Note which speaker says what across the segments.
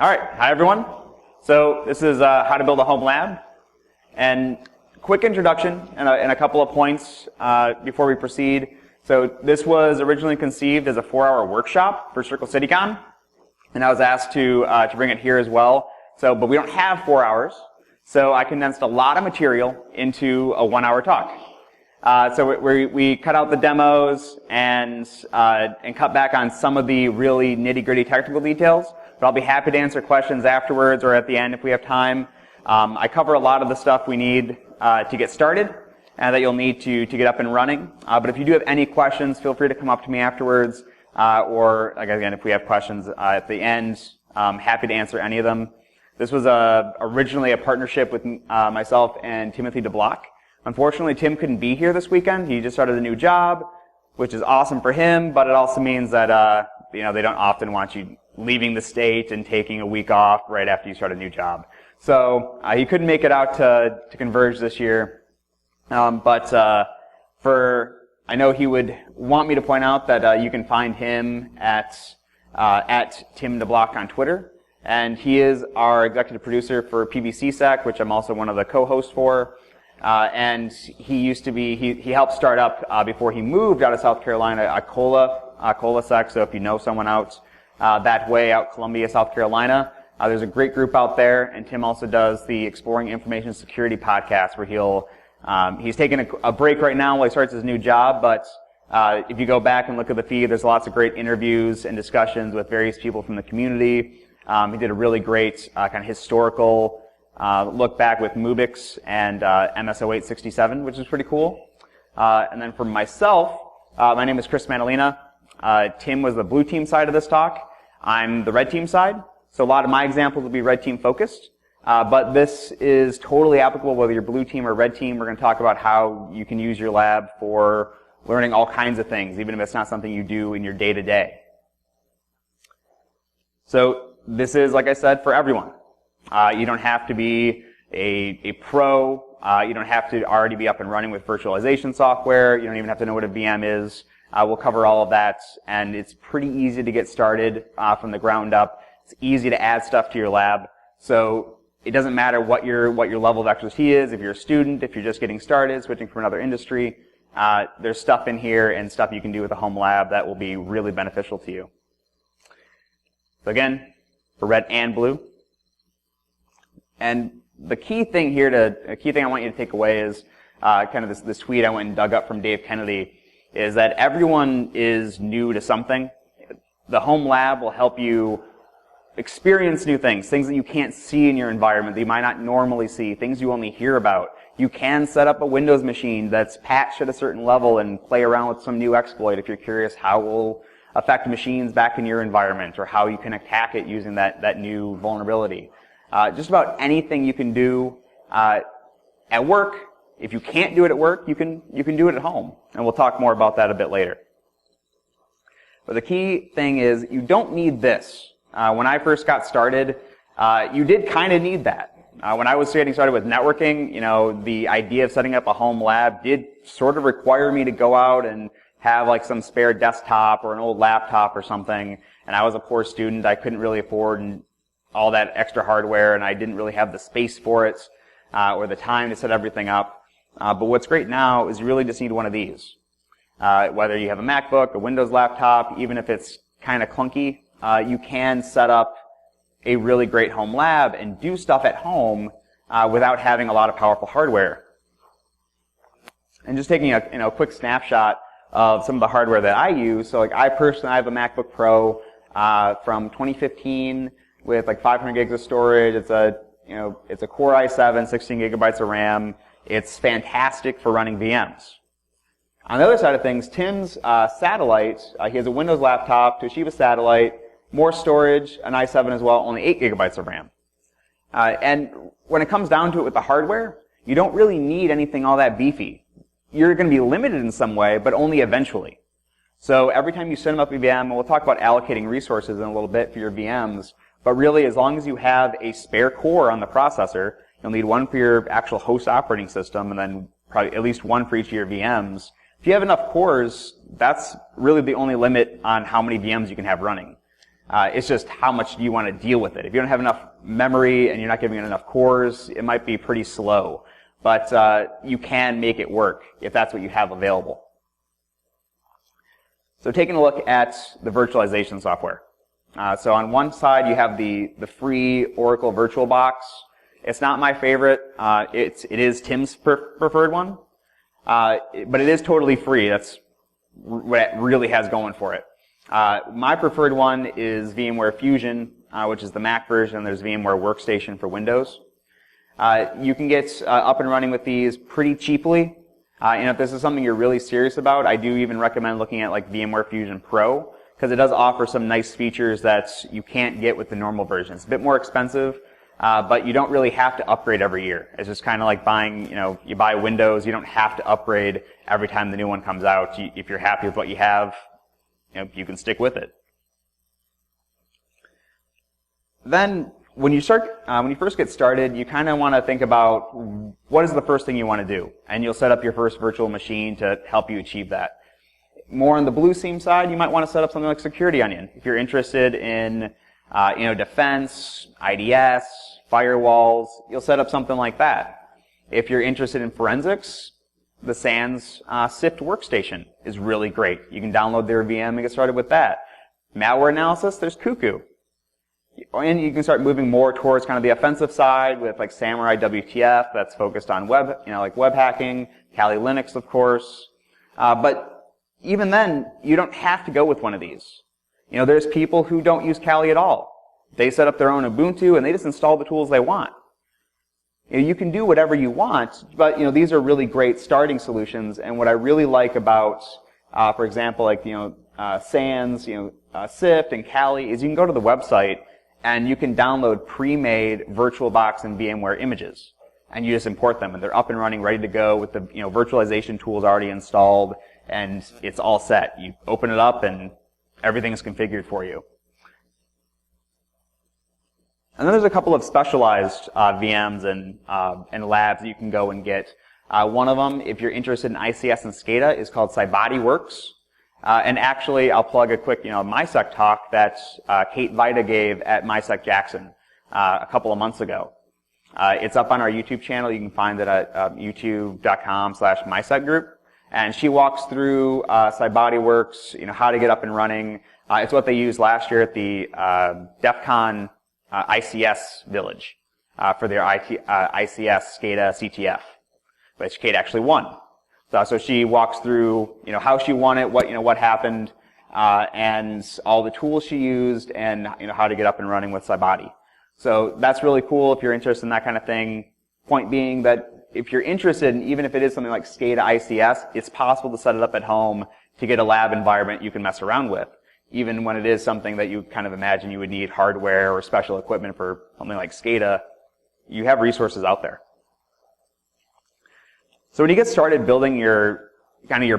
Speaker 1: All right, hi everyone. So this is how to build a home lab. And quick introduction and a couple of points before we proceed. So this was originally conceived as a 4-hour workshop for Circle CityCon, and I was asked to bring it here as well. So, but we don't have 4 hours, so I condensed a lot of material into a 1-hour talk. So we cut out the demos and cut back on some of the really nitty-gritty technical details. But I'll be happy to answer questions afterwards or at the end if we have time. I cover a lot of the stuff we need to get started and that you'll need to get up and running. But if you do have any questions, feel free to come up to me afterwards. Or again, if we have questions at the end, happy to answer any of them. This was originally a partnership with myself and Timothy DeBlock. Unfortunately, Tim couldn't be here this weekend. He just started a new job, which is awesome for him, but it also means that they don't often want you leaving the state and taking a week off right after you start a new job. So he couldn't make it out to Converge this year, but I know he would want me to point out that you can find him at Tim DeBlock on Twitter, and he is our executive producer for PBCSec, which I'm also one of the co-hosts for. And he used to be, he helped start up, before he moved out of South Carolina, Cola Sec. So if you know someone out that way, out Columbia, South Carolina, there's a great group out there. And Tim also does the Exploring Information Security podcast, where he's taking a break right now while he starts his new job. But if you go back and look at the feed, there's lots of great interviews and discussions with various people from the community. He did a really great kind of historical look back with Mubix and MS0867, which is pretty cool. And then for myself, my name is Chris Maddalena. Tim was the blue team side of this talk. I'm the red team side. So a lot of my examples will be red team focused. But this is totally applicable whether you're blue team or red team. We're going to talk about how you can use your lab for learning all kinds of things, even if it's not something you do in your day-to-day. So this is, like I said, for everyone. You don't have to be a pro. You don't have to already be up and running with virtualization software. You don't even have to know what a VM is. We'll cover all of that, and it's pretty easy to get started from the ground up. It's easy to add stuff to your lab. So it doesn't matter what your level of expertise is. If you're a student, if you're just getting started, switching from another industry, there's stuff in here and stuff you can do with a home lab that will be really beneficial to you. So again, for red and blue. And the key thing I want you to take away is kind of this tweet I went and dug up from Dave Kennedy, is that everyone is new to something. The home lab will help you experience new things that you can't see in your environment, that you might not normally see, things you only hear about. You can set up a Windows machine that's patched at a certain level and play around with some new exploit if you're curious how it will affect machines back in your environment, or how you can attack it using that new vulnerability. Just about anything you can do at work. If you can't do it at work, you can do it at home, and we'll talk more about that a bit later. But the key thing is you don't need this. When I first got started, you did kind of need that. When I was getting started with networking, the idea of setting up a home lab did sort of require me to go out and have like some spare desktop or an old laptop or something. And I was a poor student. I couldn't really afford all that extra hardware, and I didn't really have the space for it or the time to set everything up. But what's great now is you really just need one of these. Whether you have a MacBook, a Windows laptop, even if it's kind of clunky, you can set up a really great home lab and do stuff at home without having a lot of powerful hardware. And just taking a quick snapshot of some of the hardware that I use. So like I have a MacBook Pro from 2015 with like 500 gigs of storage. It's a Core i7, 16 gigabytes of RAM. It's fantastic for running VMs. On the other side of things, Tim's satellite, he has a Windows laptop, Toshiba satellite, more storage, an i7 as well, only 8 gigabytes of RAM. And when it comes down to it with the hardware, you don't really need anything all that beefy. You're going to be limited in some way, but only eventually. So every time you set up a VM, and we'll talk about allocating resources in a little bit for your VMs, but really as long as you have a spare core on the processor, you'll need one for your actual host operating system, and then probably at least one for each of your VMs. If you have enough cores, that's really the only limit on how many VMs you can have running. It's just how much do you want to deal with it. If you don't have enough memory and you're not giving it enough cores, it might be pretty slow. But you can make it work if that's what you have available. So taking a look at the virtualization software. So on one side you have the free Oracle VirtualBox. It's not my favorite. It is Tim's preferred one. But it is totally free. That's what it really has going for it. My preferred one is VMware Fusion, which is the Mac version. There's VMware Workstation for Windows. You can get up and running with these pretty cheaply. And if this is something you're really serious about, I do even recommend looking at like VMware Fusion Pro, because it does offer some nice features that you can't get with the normal version. It's a bit more expensive, but you don't really have to upgrade every year. It's just kind of like buying, you buy Windows, you don't have to upgrade every time the new one comes out. If you're happy with what you have, you can stick with it. Then, when you first get started, you kind of want to think about what is the first thing you want to do, and you'll set up your first virtual machine to help you achieve that. More on the blue seam side, you might want to set up something like Security Onion. If you're interested in, defense, IDS, firewalls, you'll set up something like that. If you're interested in forensics, the SANS SIFT workstation is really great. You can download their VM and get started with that. Malware analysis, there's Cuckoo. And you can start moving more towards kind of the offensive side with like Samurai WTF, that's focused on web, like web hacking, Kali Linux, of course. But even then, you don't have to go with one of these. There's people who don't use Kali at all. They set up their own Ubuntu and they just install the tools they want. You can do whatever you want, but these are really great starting solutions. And what I really like about, for example, like SANS, SIFT and Kali is you can go to the website and you can download pre-made VirtualBox and VMware images, and you just import them, and they're up and running, ready to go with the virtualization tools already installed, and it's all set. You open it up, and everything's configured for you. And then there's a couple of specialized VMs and labs that you can go and get. One of them, if you're interested in ICS and SCADA, is called Cybody Works. And actually, I'll plug a quick, MySec talk that Kate Vida gave at MySec Jackson a couple of months ago. It's up on our YouTube channel. You can find it at youtube.com/MySec group. And she walks through Cybody Works, how to get up and running. It's what they used last year at the DEF CON ICS village for their ICS SCADA CTF, which Kate actually won. So she walks through, how she won it, what happened, and all the tools she used, and how to get up and running with Cybody. So that's really cool if you're interested in that kind of thing. Point being that if you're interested, and even if it is something like SCADA ICS, it's possible to set it up at home to get a lab environment you can mess around with, even when it is something that you kind of imagine you would need hardware or special equipment for something like SCADA. You have resources out there. So when you get started building your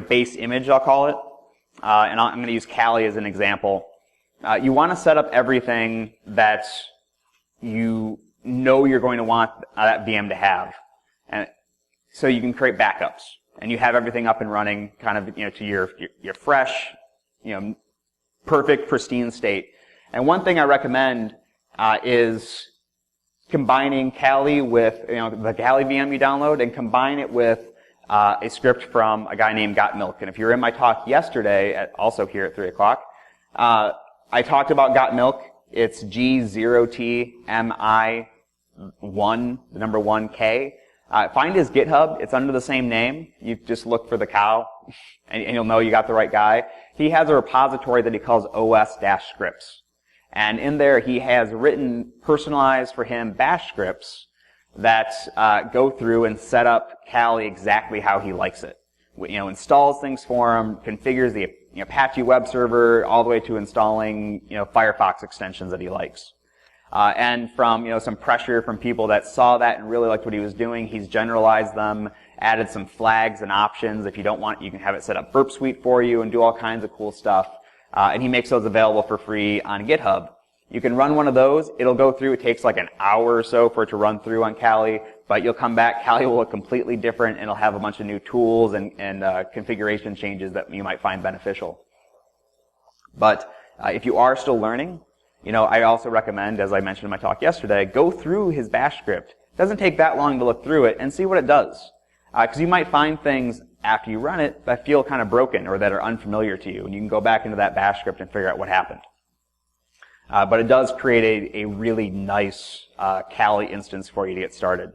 Speaker 1: base image, I'll call it, and I'm going to use Kali as an example, you want to set up everything that you know you're going to want that VM to have, and so you can create backups, and you have everything up and running, kind of to your fresh, perfect, pristine state. And one thing I recommend is combining Kali with the Kali VM you download, and combine it with a script from a guy named GotMilk. And if you were in my talk yesterday, also here at 3 o'clock, I talked about GotMilk. It's G0TMI1, the number 1K. Find his GitHub. It's under the same name. You just look for the cow, and you'll know you got the right guy. He has a repository that he calls OS-scripts. And in there, he has written personalized for him bash scripts that go through and set up Kali exactly how he likes it. Installs things for him, configures the Apache web server, all the way to installing Firefox extensions that he likes. And from some pressure from people that saw that and really liked what he was doing, he's generalized them, added some flags and options. If you don't want, you can have it set up Burp Suite for you and do all kinds of cool stuff. And he makes those available for free on GitHub. You can run one of those. It'll go through. It takes like an hour or so for it to run through on Kali, but you'll come back. Kali will look completely different, and it'll have a bunch of new tools and configuration changes that you might find beneficial. But if you are still learning, I also recommend, as I mentioned in my talk yesterday, go through his bash script. It doesn't take that long to look through it and see what it does. Because you might find things after you run it that feel kind of broken or that are unfamiliar to you, and you can go back into that bash script and figure out what happened. But it does create a really nice Kali instance for you to get started.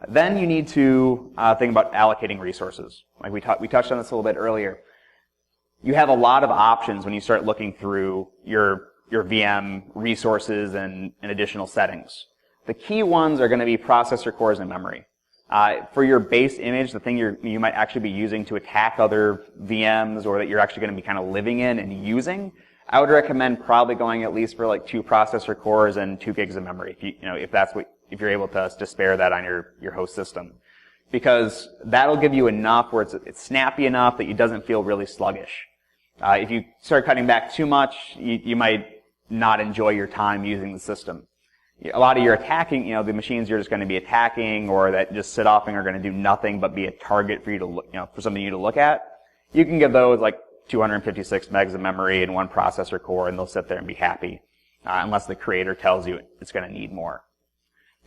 Speaker 1: Then you need to think about allocating resources. Like we touched on this a little bit earlier. You have a lot of options when you start looking through your VM resources and additional settings. The key ones are going to be processor cores and memory. For your base image, the thing you might actually be using to attack other VMs or that you're actually going to be kind of living in and using, I would recommend probably going at least for like 2 processor cores and 2 gigs of memory, if you're able to spare that on your host system. Because that'll give you enough where it's snappy enough that it doesn't feel really sluggish. If you start cutting back too much, you might not enjoy your time using the system. A lot of your attacking, the machines you're just going to be attacking or that just sit off and are going to do nothing but be a target for you to look, for something you to look at, you can give those like 256 megs of memory and 1 processor core, and they'll sit there and be happy, unless the creator tells you it's going to need more.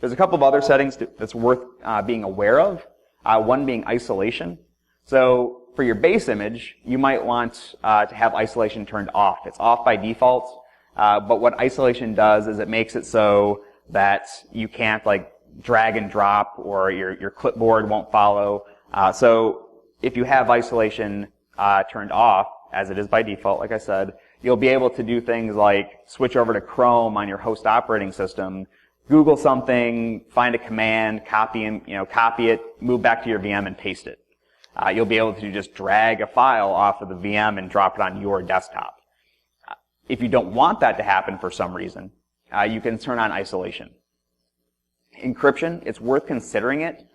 Speaker 1: There's a couple of other settings that's worth being aware of. One being isolation. So for your base image, you might want to have isolation turned off. It's off by default, but what isolation does is it makes it so that you can't like drag and drop or your clipboard won't follow. So if you have isolation turned off, as it is by default, like I said, you'll be able to do things like switch over to Chrome on your host operating system, Google something, find a command, copy it, move back to your VM and paste it. You'll be able to just drag a file off of the VM and drop it on your desktop. If you don't want that to happen for some reason, you can turn on isolation. Encryption, it's worth considering it,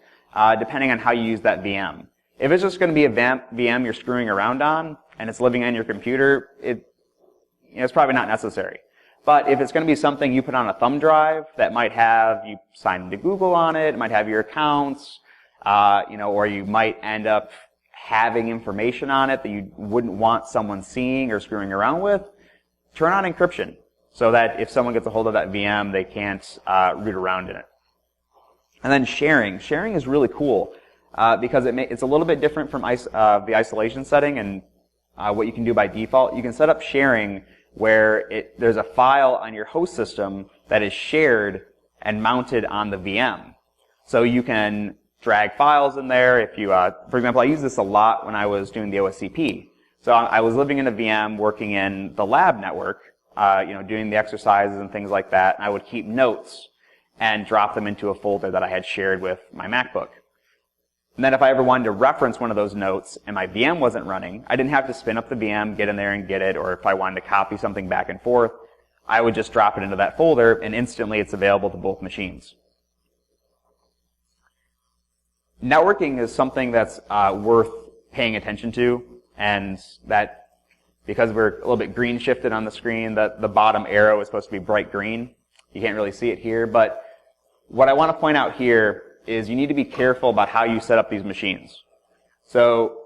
Speaker 1: depending on how you use that VM. If it's just going to be a VM you're screwing around on, and it's living on your computer, it's probably not necessary. But if it's going to be something you put on a thumb drive that might have you sign into Google on it might have your accounts, or you might end up having information on it that you wouldn't want someone seeing or screwing around with, turn on encryption so that if someone gets a hold of that VM, they can't root around in it. And then sharing. Sharing is really cool because it's a little bit different from the isolation setting and what you can do by default. You can set up sharing where there's a file on your host system that is shared and mounted on the VM. So you can drag files in there. If you, for example, I used this a lot when I was doing the OSCP. So I was living in a VM working in the lab network, doing the exercises and things like that. And I would keep notes and drop them into a folder that I had shared with my MacBook. And then if I ever wanted to reference one of those notes and my VM wasn't running, I didn't have to spin up the VM, get in there and get it, or if I wanted to copy something back and forth, I would just drop it into that folder and instantly it's available to both machines. Networking is something that's worth paying attention to, and that because we're a little bit green shifted on the screen, that the bottom arrow is supposed to be bright green. You can't really see it here, but what I want to point out here is you need to be careful about how you set up these machines. So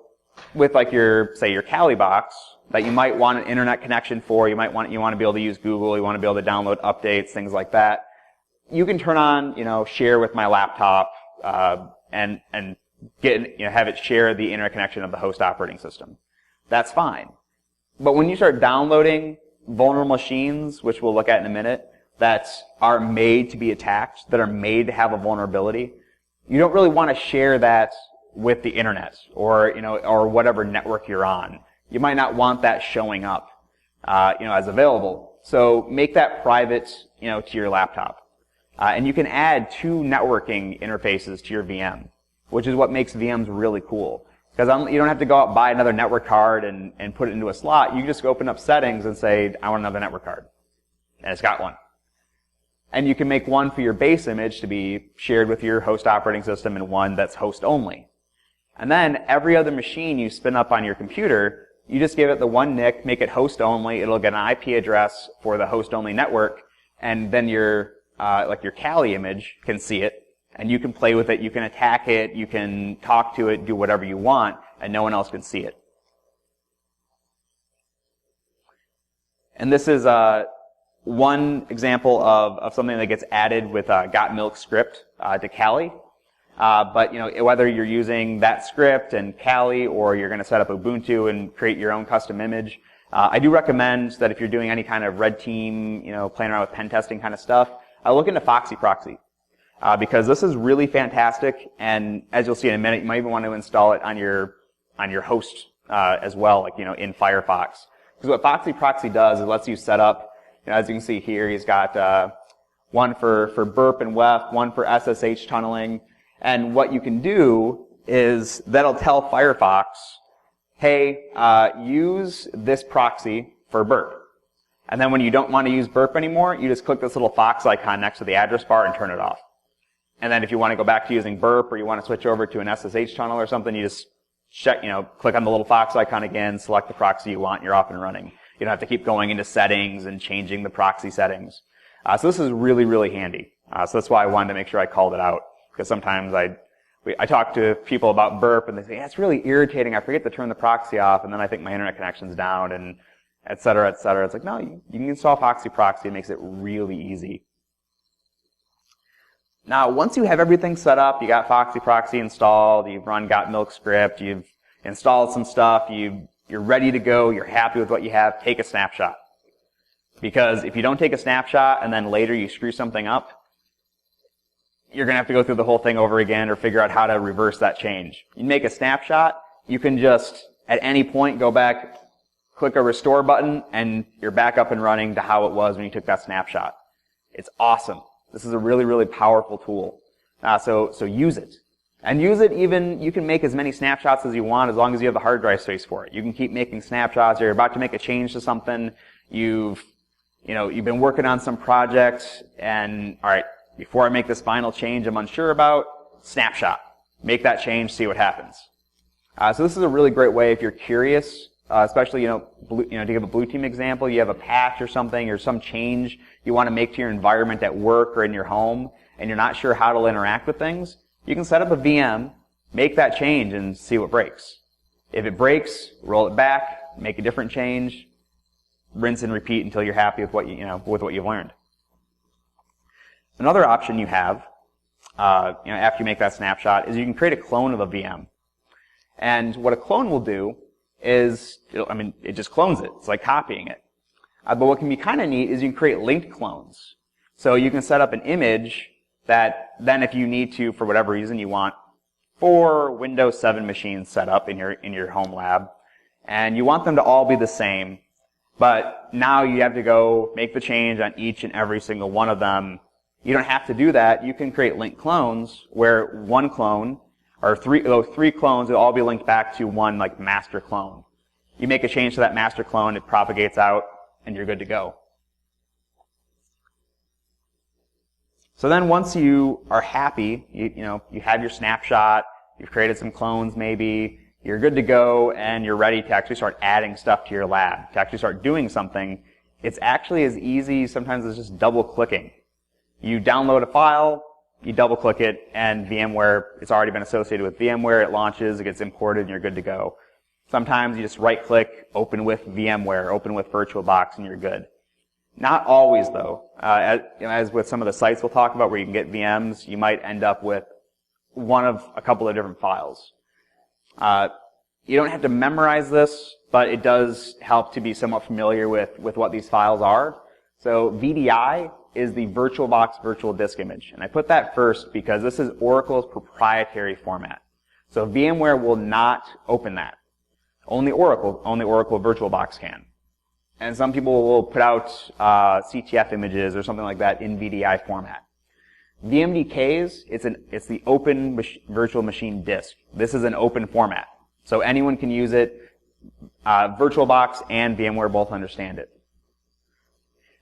Speaker 1: with like your Kali box that you might want an internet connection for, you want to be able to use Google, you want to be able to download updates, things like that. You can turn on, share with my laptop, and have it share the internet connection of the host operating system. That's fine. But when you start downloading vulnerable machines, which we'll look at in a minute, that are made to be attacked, that are made to have a vulnerability, you don't really want to share that with the internet or whatever network you're on. You might not want that showing up, as available. So make that private, to your laptop. And you can add 2 networking interfaces to your VM, which is what makes VMs really cool. Because you don't have to go out and buy another network card and put it into a slot. You can just open up settings and say, I want another network card. And it's got one. And you can make one for your base image to be shared with your host operating system and one that's host only. And then every other machine you spin up on your computer, you just give it the one NIC, make it host only. It'll get an IP address for the host only network. And then your Kali image can see it. And you can play with it, you can attack it, you can talk to it, do whatever you want, and no one else can see it. And this is one example of something that gets added with got milk script to Kali. But whether you're using that script and Kali or you're going to set up Ubuntu and create your own custom image, I do recommend that if you're doing any kind of red team, playing around with pen testing kind of stuff, look into Foxy Proxy. Because this is really fantastic, and as you'll see in a minute, you might even want to install it on your host as well, like in Firefox. Because what Foxy Proxy does is it lets you set up, as you can see here, he's got one for burp and WEF, one for SSH tunneling, and what you can do is that'll tell Firefox, hey, use this proxy for burp. And then when you don't want to use burp anymore, you just click this little Fox icon next to the address bar and turn it off. And then if you want to go back to using burp or you want to switch over to an SSH tunnel or something, you just check, click on the little Fox icon again, select the proxy you want, and you're off and running. You don't have to keep going into settings and changing the proxy settings. So this is really, really handy. So that's why I wanted to make sure I called it out. Because sometimes I talk to people about burp and they say, yeah, it's really irritating. I forget to turn the proxy off and then I think my internet connection's down and et cetera, et cetera. It's like, no, you can install Foxy Proxy. It makes it really easy. Now, once you have everything set up, you got Foxy Proxy installed, you've run got milk script, you've installed some stuff, you're ready to go, you're happy with what you have, take a snapshot. Because if you don't take a snapshot and then later you screw something up, you're going to have to go through the whole thing over again or figure out how to reverse that change. You make a snapshot, you can just, at any point, go back, click a restore button, and you're back up and running to how it was when you took that snapshot. It's awesome. This is a really, really powerful tool. So use it. And use it even, you can make as many snapshots as you want as long as you have the hard drive space for it. You can keep making snapshots. You're about to make a change to something. You've been working on some project and, alright, before I make this final change I'm unsure about, snapshot. Make that change, see what happens. So this is a really great way if you're curious, especially, to give a blue team example, you have a patch or something or some change you want to make to your environment at work or in your home, and you're not sure how to interact with things, you can set up a VM, make that change, and see what breaks. If it breaks, roll it back, make a different change, rinse and repeat until you're happy with what with what you've learned. Another option you have, after you make that snapshot, is you can create a clone of a VM. And what a clone will do is, it just clones it. It's like copying it. But what can be kind of neat is you can create linked clones. So you can set up an image that then if you need to, for whatever reason you want, 4 Windows 7 machines set up in your home lab, and you want them to all be the same, but now you have to go make the change on each and every single one of them. You don't have to do that. You can create linked clones where one clone, or those 3 clones will all be linked back to one master clone. You make a change to that master clone, it propagates out, and you're good to go. So then once you are happy, you have your snapshot, you've created some clones maybe, you're good to go, and you're ready to actually start adding stuff to your lab, to actually start doing something. It's actually as easy sometimes as just double-clicking. You download a file, you double-click it, and VMware, it's already been associated with VMware, it launches, it gets imported, and you're good to go. Sometimes you just right-click, open with VMware, open with VirtualBox, and you're good. Not always, though. As with some of the sites we'll talk about where you can get VMs, you might end up with one of a couple of different files. You don't have to memorize this, but it does help to be somewhat familiar with what these files are. So VDI is the VirtualBox virtual disk image. And I put that first because this is Oracle's proprietary format. So VMware will not open that. Only Oracle VirtualBox can. And some people will put out CTF images or something like that in VDI format. VMDKs, it's the open virtual machine disk. This is an open format. So anyone can use it. VirtualBox and VMware both understand it.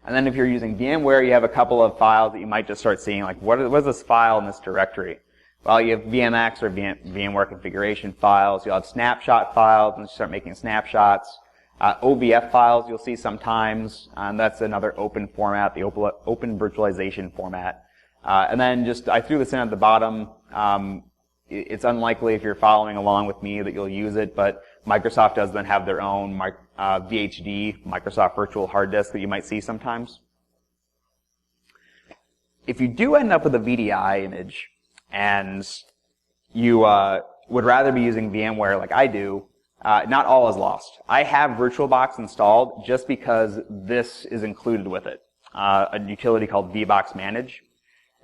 Speaker 1: And then if you're using VMware, you have a couple of files that you might just start seeing, like what is this file in this directory? Well, you have VMX or VMware configuration files. You'll have snapshot files, and you start making snapshots. OVF files you'll see sometimes, and that's another open format, the open virtualization format. And then I threw this in at the bottom. It's unlikely if you're following along with me that you'll use it, but Microsoft does then have their own VHD, Microsoft Virtual Hard Disk, that you might see sometimes. if you do end up with a VDI image and you would rather be using VMware like I do, not all is lost. I have VirtualBox installed just because this is included with it, a utility called vbox manage.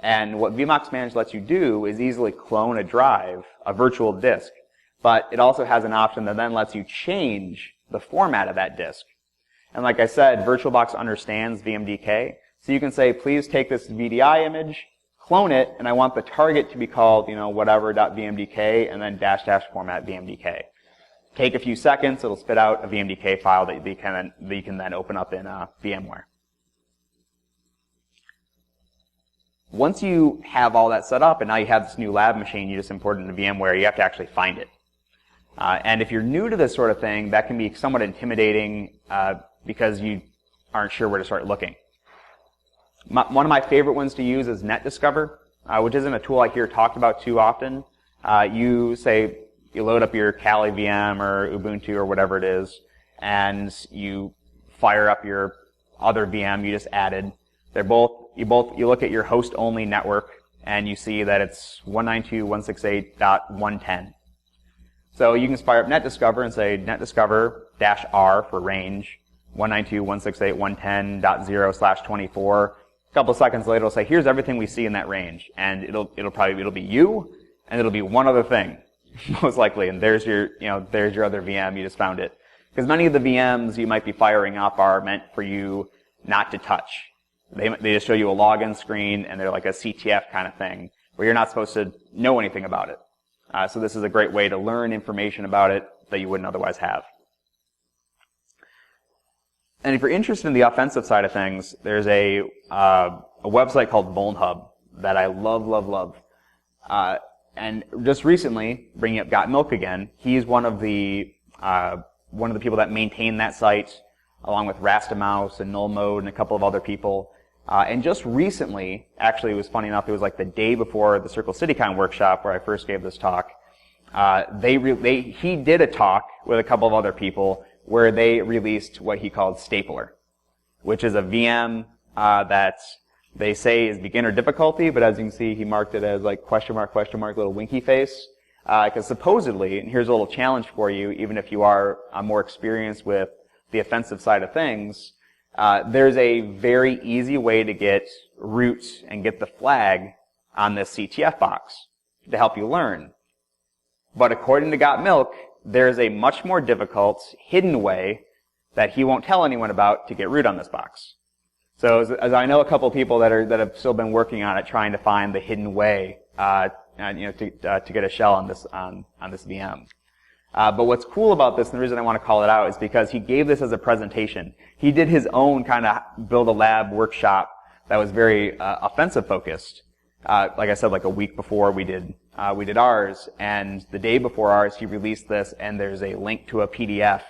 Speaker 1: And what vbox manage lets you do is easily clone a drive, a virtual disk, but it also has an option that then lets you change the format of that disk. And like I said, VirtualBox understands VMDK, so you can say, please take this VDI image, clone it, and I want the target to be called, whatever.vmdk, and then -- format VMDK. Take a few seconds, it'll spit out a VMDK file that you can then open up in VMware. Once you have all that set up, and now you have this new lab machine, you just import it into VMware, you have to actually find it. And if you're new to this sort of thing, that can be somewhat intimidating because you aren't sure where to start looking. One of my favorite ones to use is NetDiscover, which isn't a tool I hear talked about too often. You load up your Kali VM or Ubuntu or whatever it is, and you fire up your other VM you just added. You look at your host-only network, and you see that it's 192.168.110. So you can fire up NetDiscover and say NetDiscover-R for range, 192.168.110.0/24. A couple of seconds later, it'll say, here's everything we see in that range. And it'll be you, and it'll be one other thing, most likely. And there's your other VM, you just found it. Because many of the VMs you might be firing up are meant for you not to touch. They just show you a login screen, and they're like a CTF kind of thing, where you're not supposed to know anything about it. So this is a great way to learn information about it that you wouldn't otherwise have. And if you're interested in the offensive side of things, there's a website called VulnHub that I love. And just recently, bringing up Got Milk again, he's one of the people that maintain that site, along with Rastamouse and Null Mode and a couple of other people. And just recently, actually, it was funny enough, it was like the day before the Circle CityCon workshop where I first gave this talk. He did a talk with a couple of other people where they released what he called Stapler, which is a VM that they say is beginner difficulty, but as you can see, he marked it as like question mark, little winky face. Because supposedly, and here's a little challenge for you, even if you are more experienced with the offensive side of things, there's a very easy way to get root and get the flag on this CTF box to help you learn. But according to Got Milk, there's a much more difficult, hidden way that he won't tell anyone about to get root on this box. So as I know a couple of people that have still been working on it, trying to find the hidden way, to get a shell on this VM. But what's cool about this, and the reason I want to call it out, is because he gave this as a presentation. He did his own kind of build a lab workshop that was very offensive focused. Like I said, like a week before we did ours, and the day before ours, he released this, and there's a link to a PDF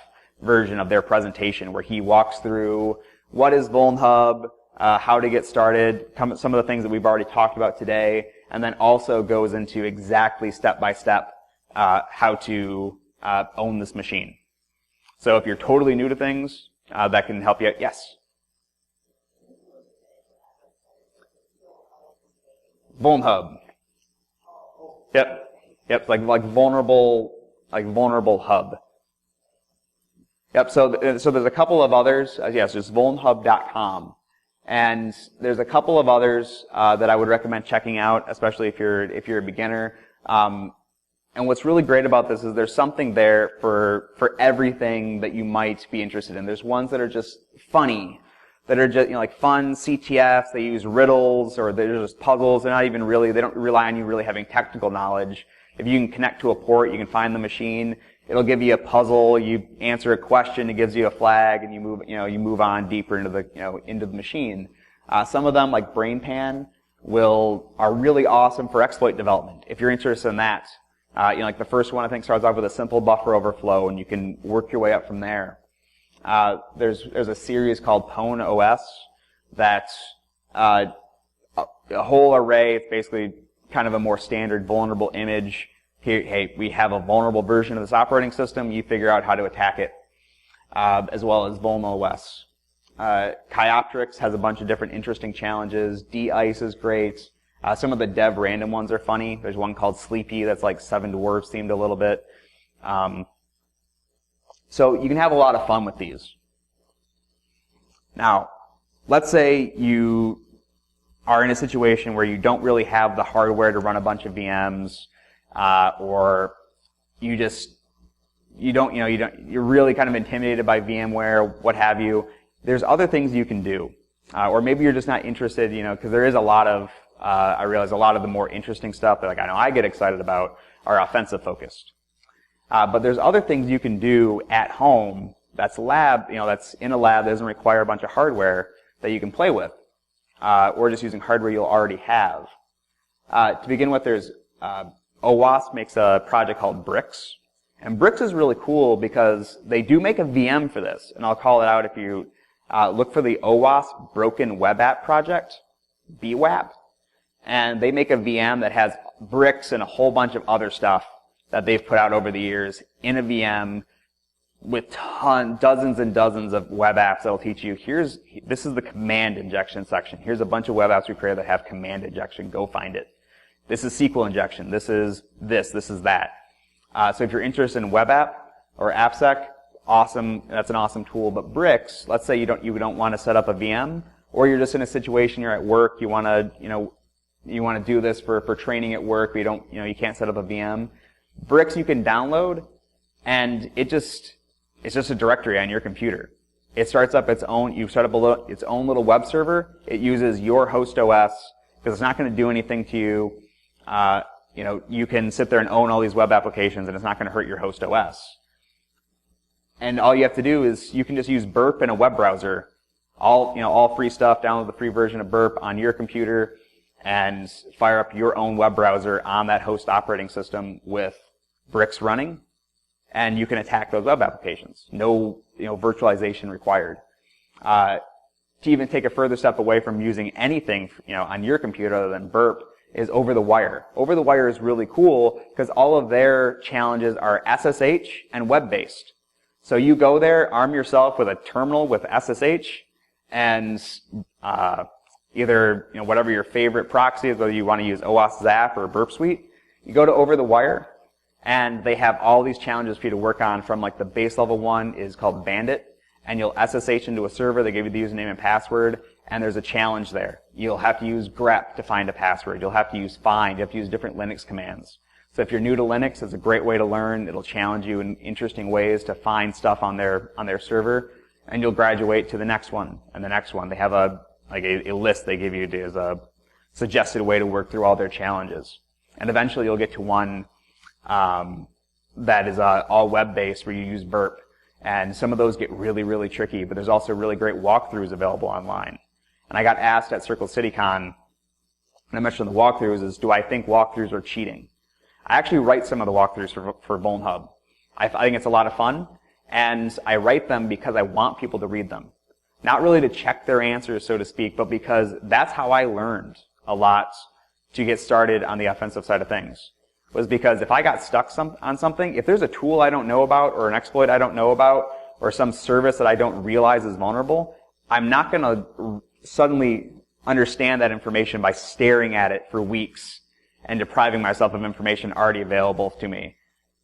Speaker 1: version of their presentation where he walks through what is VulnHub, how to get started, some of the things that we've already talked about today, and then also goes into exactly step-by-step how to own this machine. So if you're totally new to things, that can help you out. Yes? VulnHub. Yep, like vulnerable hub. Yep, so there's a couple of others. Yes, there's vulnhub.com. And there's a couple of others that I would recommend checking out, especially if you're a beginner. And what's really great about this is there's something there for everything that you might be interested in. There's ones that are just funny, that are just like fun CTFs. They use riddles, or they're just puzzles. They don't rely on you really having technical knowledge. If you can connect to a port, you can find the machine. It'll give you a puzzle. You answer a question, it gives you a flag, and you move on deeper into the machine. Some of them, like BrainPan, are really awesome for exploit development. If you're interested in that, like the first one I think starts off with a simple buffer overflow, and you can work your way up from there. There's a series called Pwn OS that's a whole array. It's basically kind of a more standard vulnerable image. Here, hey, we have a vulnerable version of this operating system. You figure out how to attack it, as well as Vuln OS. Chioptrix has a bunch of different interesting challenges. D-Ice is great. Some of the dev random ones are funny. There's one called Sleepy that's like Seven Dwarfs themed a little bit. So you can have a lot of fun with these. Now, let's say you are in a situation where you don't really have the hardware to run a bunch of VMs, or you're really kind of intimidated by VMware, what have you. There's other things you can do. Or maybe you're just not interested, because there is a lot of, I realize a lot of the more interesting stuff that I know I get excited about are offensive focused. But there's other things you can do at home that's that's in a lab that doesn't require a bunch of hardware that you can play with, or just using hardware you'll already have. To begin with, there's OWASP makes a project called Bricks, and Bricks is really cool because they do make a VM for this, and I'll call it out if you look for the OWASP Broken Web App Project, BWAP, and they make a VM that has Bricks and a whole bunch of other stuff that they've put out over the years in a VM with dozens and dozens of web apps that will teach you, this is the command injection section. Here's a bunch of web apps we created that have command injection. Go find it. This is SQL injection. This is that. So if you're interested in web app or AppSec, awesome. That's an awesome tool. But Bricks, let's say you don't want to set up a VM, or you're just in a situation, you're at work, you want to do this for training at work, but you can't set up a VM. Bricks you can download, and it's just a directory on your computer. It starts up you start up its own little web server. It uses your host OS, because it's not going to do anything to you. You can sit there and own all these web applications, and it's not going to hurt your host OS. And all you have to do is you can just use Burp in a web browser. All free stuff, download the free version of Burp on your computer, and fire up your own web browser on that host operating system with Bricks running, and you can attack those web applications. No, virtualization required. To even take a further step away from using anything, on your computer other than Burp, is over the wire. Over the wire is really cool because all of their challenges are SSH and web-based. So you go there, arm yourself with a terminal with SSH, and either whatever your favorite proxy is, whether you want to use OWASP Zap or Burp Suite, you go to Over the Wire, and they have all these challenges for you to work on. From the base level one is called Bandit, and you'll SSH into a server. They give you the username and password, and there's a challenge there. You'll have to use grep to find a password. You'll have to use find. You have to use different Linux commands. So if you're new to Linux, it's a great way to learn. It'll challenge you in interesting ways to find stuff on their server, and you'll graduate to the next one and the next one. They have a list they give you as a suggested way to work through all their challenges. And eventually you'll get to one that is all web-based, where you use Burp. And some of those get really, really tricky, but there's also really great walkthroughs available online. And I got asked at Circle CityCon, and I mentioned the walkthroughs, is do I think walkthroughs are cheating? I actually write some of the walkthroughs for VulnHub. I think it's a lot of fun, and I write them because I want people to read them. Not really to check their answers, so to speak, but because that's how I learned a lot to get started on the offensive side of things. Was because if I got stuck on something, if there's a tool I don't know about, or an exploit I don't know about, or some service that I don't realize is vulnerable, I'm not going to suddenly understand that information by staring at it for weeks and depriving myself of information already available to me.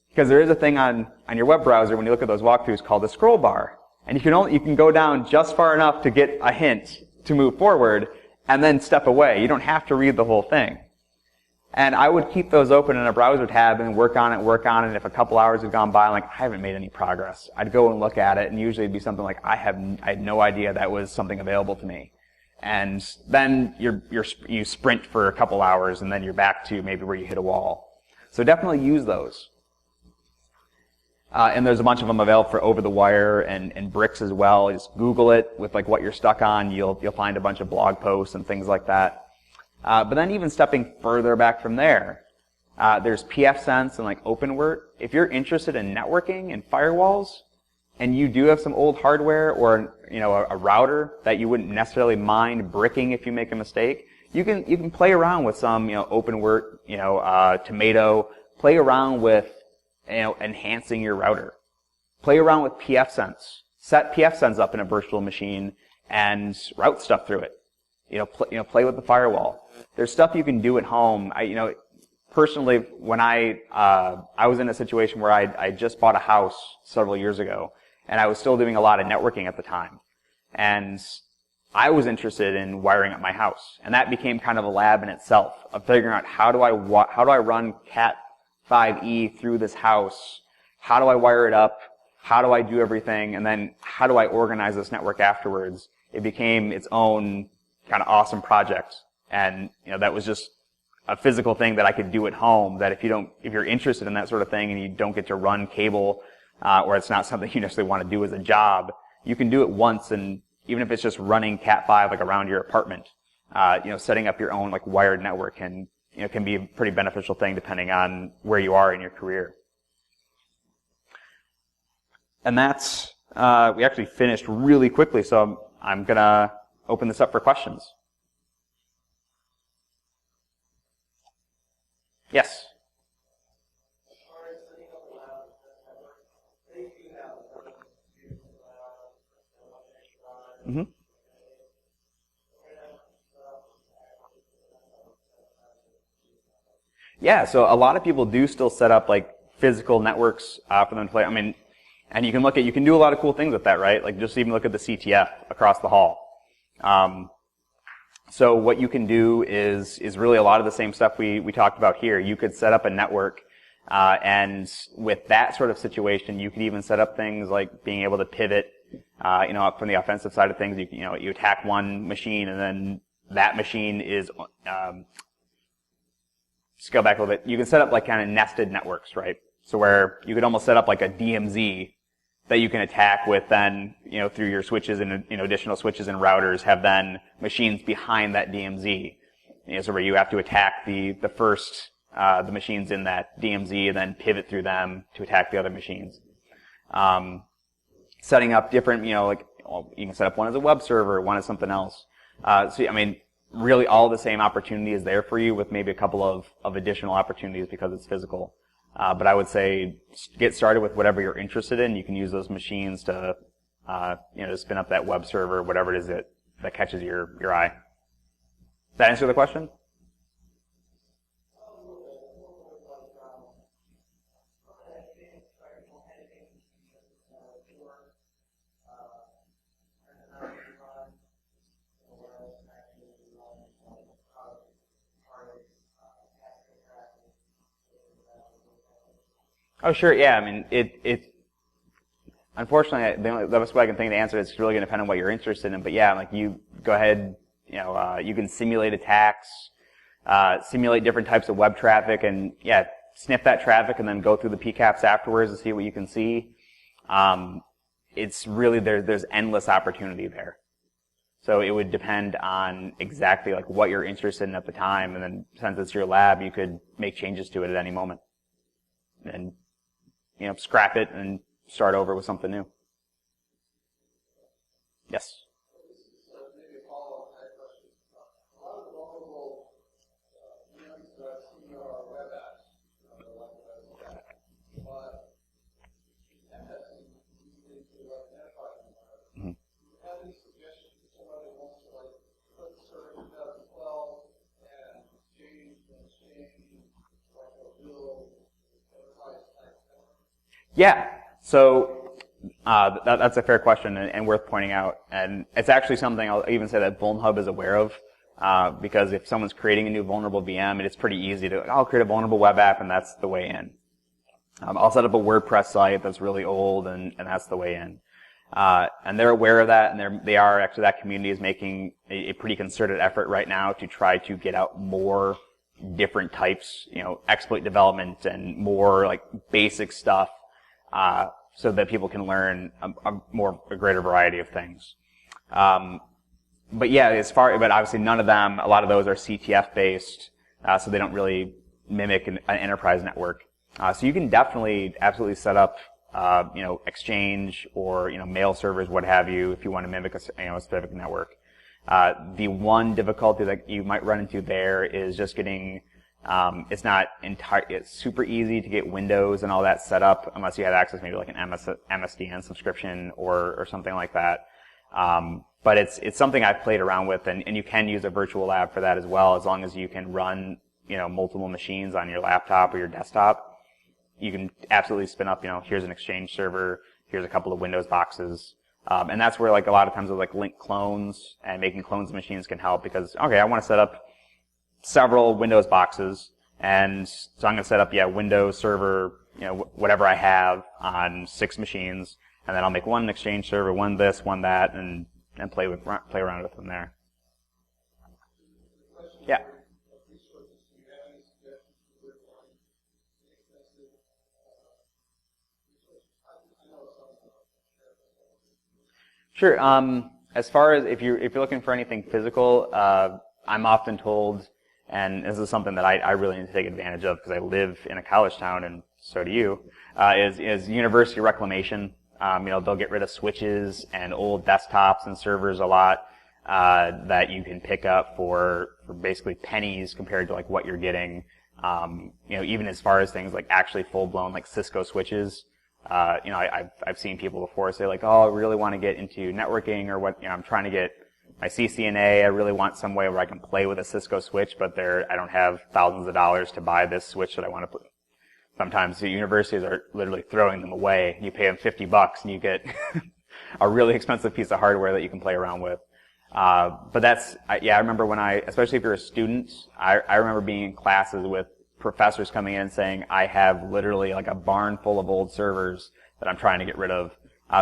Speaker 1: Because there is a thing on your web browser when you look at those walkthroughs called the scroll bar. And you can go down just far enough to get a hint to move forward, and then step away. You don't have to read the whole thing. And I would keep those open in a browser tab and work on it. If a couple hours had gone by, I'm like, I haven't made any progress. I'd go and look at it, and usually it'd be something like, I had no idea that was something available to me. And then you sprint for a couple hours, and then you're back to maybe where you hit a wall. So definitely use those. And there's a bunch of them available for Over the Wire and Bricks as well. Just Google it with what you're stuck on. You'll find a bunch of blog posts and things like that. But then even stepping further back from there, there's pfSense and OpenWrt. If you're interested in networking and firewalls, and you do have some old hardware or a router that you wouldn't necessarily mind bricking if you make a mistake, you can play around with some OpenWrt, Tomato. Play around with enhancing your router. Play around with pfSense. Set pfSense up in a virtual machine and route stuff through it. Play with the firewall. There's stuff you can do at home. Personally, when I was in a situation where I just bought a house several years ago, and I was still doing a lot of networking at the time, and I was interested in wiring up my house, and that became kind of a lab in itself of figuring out how do I run Cat 5e through this house, how do I wire it up, how do I do everything, and then how do I organize this network afterwards. It became its own kind of awesome project, and that was just a physical thing that I could do at home. That if you're interested in that sort of thing and you don't get to run cable, or it's not something you necessarily want to do as a job, you can do it once, and even if it's just running Cat 5 like around your apartment, setting up your own like wired network can be a pretty beneficial thing depending on where you are in your career. And that's we actually finished really quickly, so I'm gonna open this up for questions. Yes. Mm-hmm. Yeah, so a lot of people do still set up like physical networks for them to play. I mean, and you can do a lot of cool things with that, right? Like just even look at the CTF across the hall. So what you can do is really a lot of the same stuff we talked about here. You could set up a network, and with that sort of situation, you could even set up things like being able to pivot, up from the offensive side of things. You attack one machine, and then that machine is scale back a little bit. You can set up like kind of nested networks, right? So where you could almost set up like a DMZ that you can attack with then, through your switches and, additional switches and routers have then machines behind that DMZ. So where you have to attack the machines in that DMZ and then pivot through them to attack the other machines. Setting up different, you can set up one as a web server, one as something else. Really all the same opportunity is there for you with maybe a couple of additional opportunities because it's physical. But I would say get started with whatever you're interested in. You can use those machines to, to spin up that web server, whatever it is that catches your eye. Does that answer the question? Oh, sure, yeah. I mean, unfortunately, the best way I can think to answer it is really going to depend on what you're interested in. But yeah, like you go ahead, you can simulate attacks, simulate different types of web traffic, and yeah, sniff that traffic and then go through the PCAPs afterwards to see what you can see. It's really, there's endless opportunity there. So it would depend on exactly like what you're interested in at the time, and then since it's your lab, you could make changes to it at any moment. And scrap it and start over with something new. Yes?
Speaker 2: Maybe a follow-up type question. A lot of the vulnerable units that I've seen are web apps, but MS is usually to enterprise environment. Do you have any suggestions for somebody who wants to put the server in 2012 and change like a real enterprise type network?
Speaker 1: Yeah. So that's a fair question and worth pointing out. And it's actually something I'll even say that VulnHub is aware of, because if someone's creating a new vulnerable VM, it's pretty easy to, I'll create a vulnerable web app and that's the way in. I'll set up a WordPress site that's really old and that's the way in. And they're aware of that, and they are actually, that community is making a pretty concerted effort right now to try to get out more different types, exploit development and more like basic stuff, so that people can learn a greater variety of things. But yeah, but obviously none of them, a lot of those are CTF based, so they don't really mimic an enterprise network. So you can absolutely set up, Exchange or, mail servers, what have you, if you want to mimic a specific network. The one difficulty that you might run into there is just getting, it's super easy to get Windows and all that set up unless you have access maybe like an MSDN subscription or something like that. but it's something I've played around with, and you can use a virtual lab for that as well, as long as you can run, multiple machines on your laptop or your desktop. You can absolutely spin up, here's an Exchange server, here's a couple of Windows boxes, and that's where like a lot of times with like link clones and making clones of machines can help, because okay, I want to set up several Windows boxes, and so I'm going to set up Windows server, whatever I have on 6 machines, and then I'll make one Exchange server, one this, one that, and play around with them there. Yeah. Sure. As far as if you're looking for anything physical, I'm often told, and this is something that I really need to take advantage of because I live in a college town, and so do you, is university reclamation. They'll get rid of switches and old desktops and servers a lot that you can pick up for basically pennies compared to like what you're getting. Even as far as things like actually full-blown like Cisco switches. I've seen people before say like, oh, I really want to get into networking, or what, I'm trying to get my CCNA. I really want some way where I can play with a Cisco switch, but I don't have thousands of dollars to buy this switch that I want to put. Sometimes the universities are literally throwing them away. You pay them $50 and you get a really expensive piece of hardware that you can play around with. But I remember especially if you're a student, I remember being in classes with professors coming in and saying, I have literally like a barn full of old servers that I'm trying to get rid of.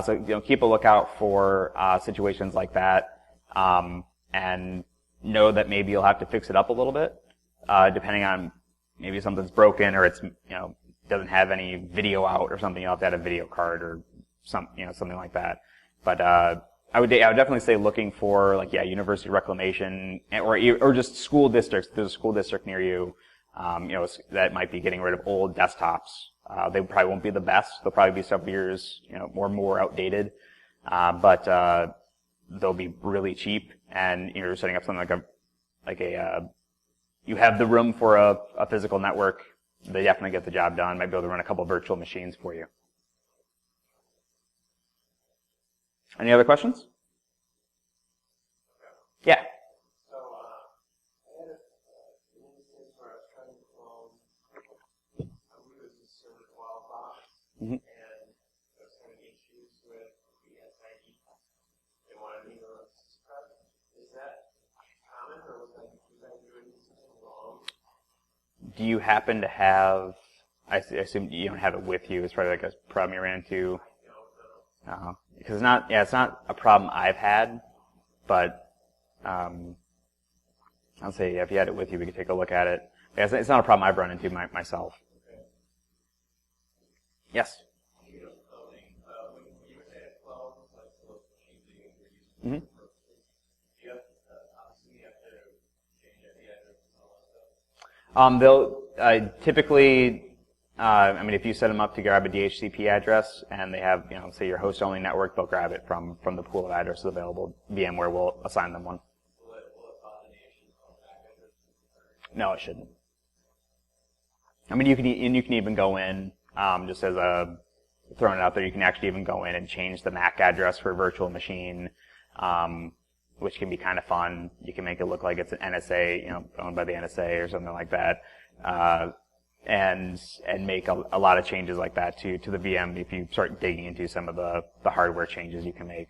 Speaker 1: So keep a lookout for situations like that, and know that maybe you'll have to fix it up a little bit, depending on maybe something's broken or it's doesn't have any video out or something. You'll have to add a video card or something like that. But I would definitely say looking for like university reclamation or just school districts. If there's a school district near you, that might be getting rid of old desktops. They probably won't be the best. They'll probably be several years, more outdated. But they'll be really cheap, and you're setting up something you have the room for a physical network. They definitely get the job done. Might be able to run a couple virtual machines for you. Any other questions? Yeah.
Speaker 2: So, I had an instance where I was trying to clone a Windows server 12 box, and there was having issues with the SID. They wanted me to run sysprep. Is that common, or was I doing something wrong?
Speaker 1: Do you happen to have, I assume you don't have it with you, it's probably like a problem you ran into? I don't know. Because it's not a problem I've had, but I'll say if you had it with you, we could take a look at it. It's not a problem I've run into myself.
Speaker 2: Okay.
Speaker 1: Yes?
Speaker 2: When you were saying 12, like those machines that you were using, obviously you have to change the address and all that stuff.
Speaker 1: They'll typically, if you set them up to grab a DHCP address and they have, say your host-only network, they'll grab it from the pool of addresses available. VMware will assign them one.
Speaker 2: Will it cause any issues on back address?
Speaker 1: No, it shouldn't. You can even go in, just as throwing it out there, you can actually even go in and change the MAC address for a virtual machine, which can be kind of fun. You can make it look like it's an NSA, owned by the NSA or something like that. And make a lot of changes like that to the VM if you start digging into some of the hardware changes you can make.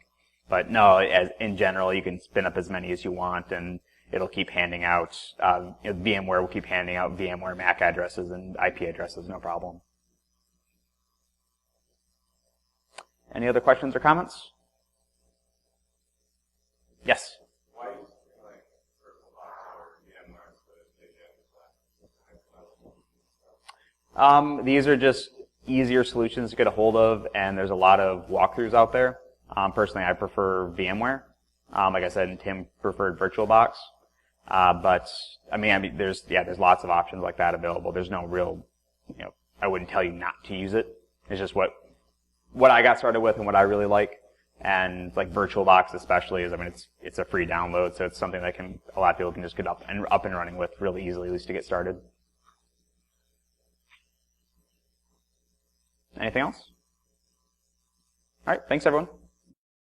Speaker 1: But no, in general, you can spin up as many as you want, and it'll keep handing out, VMware will keep handing out VMware MAC addresses and IP addresses, no problem. Any other questions or comments? Yes?
Speaker 2: Why is it like VirtualBox or VMware instead of
Speaker 1: These are just easier solutions to get a hold of, and there's a lot of walkthroughs out there. Personally, I prefer VMware. Like I said, Tim preferred VirtualBox. But there's lots of options like that available. There's no real, I wouldn't tell you not to use it. It's just what I got started with and what I really like. And like VirtualBox especially is, it's a free download, so it's something that a lot of people can just get up and running with really easily, at least to get started. Anything else? All right, thanks everyone.